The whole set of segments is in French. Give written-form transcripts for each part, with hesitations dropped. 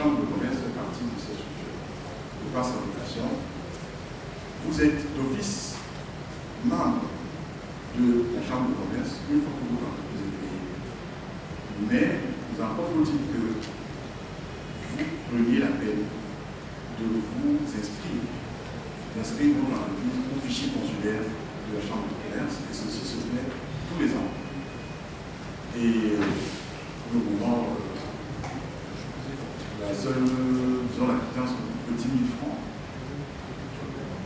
chambre de commerce fait partie de cette structure. De par sa vocation, vous êtes d'office membre de la chambre de commerce une fois que votre entreprise est créée. Mais nous encore faut-il que vous preniez la peine de vous inscrire, d'inscrire votre entreprise au fichier consulaire de la chambre de commerce, et ceci se fait tous les ans. Et pour le moment, la seule, disons, la quittance de 10 000 francs.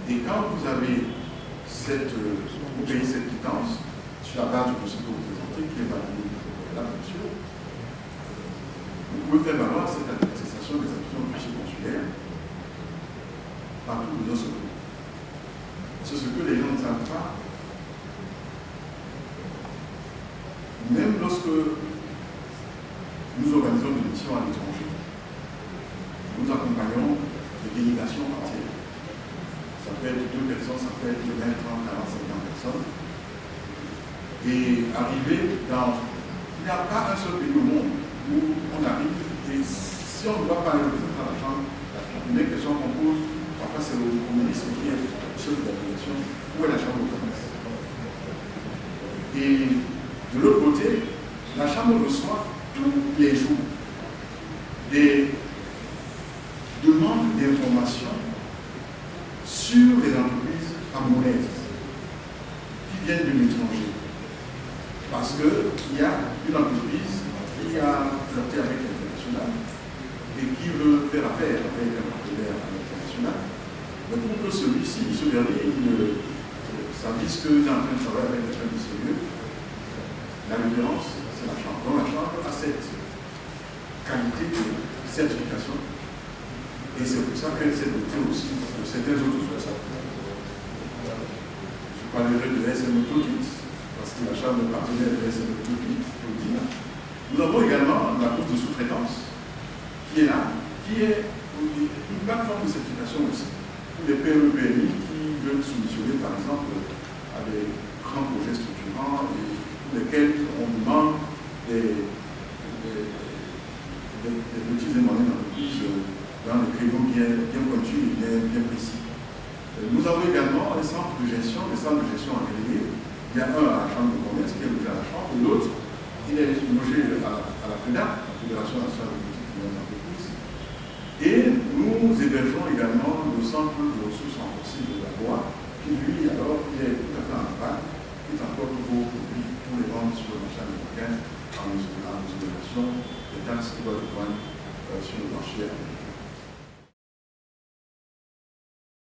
Et quand vous avez vous payez cette quittance, sur la base du dossier que vous présentez, qui est validé là, bien sûr, vous pouvez faire valoir cette attestation des actions de fichier consulaire partout où nous sommes. C'est ce que les gens ne savent pas. Même lorsque nous organisons des missions à l'étranger, nous accompagnons des délégations entières. Ça peut être 2 personnes, ça peut être 20, 30, 40, 50 personnes. Et arriver dans... Il n'y a pas un seul pays au monde où on arrive, et si on ne doit pas aller représenter la chambre, la première question qu'on pose, parfois c'est le ministre qui est chef de la délégation, où est la chambre de commerce? Et de l'autre côté, la chambre reçoit tous les jours des demandes d'informations sur les entreprises camerounaises qui viennent de l'étranger. Parce qu'il y a une entreprise qui a flirté avec l'international et qui veut faire affaire avec un partenaire international. Mais pour que celui-ci, ce dernier, ça vise que dans un travail avec quelqu'un de sérieux, la référence, c'est la chambre. Donc la chambre a cette qualité de certification. Et c'est pour ça qu'elle s'est dotée aussi de certains autres sources. Je parlerai de SME Audit, parce que la chambre est partenaire de SME Audit. Nous avons également la course de sous-traitance, qui est là, qui est une plateforme de certification aussi, pour les PME-PMI qui veulent soumissionner, par exemple, à des grands projets structurants et pour lesquels on demande des petits et moyennes entreprises dans les créneaux bien pointus et bien précis. Nous avons également des centres de gestion agréés. Il y a un à la chambre de commerce qui est logé à la chambre, et l'autre, il est logé à la FENAC, la Fédération nationale des petites et moyennes entreprises. Et nous hébergeons également le centre de ressources renforcées de la loi, qui lui, alors, il est tout à fait en panne, qui transporte vos produits pour les vendre sur le marché américain en exonération des taxes de douane sur le marché américain.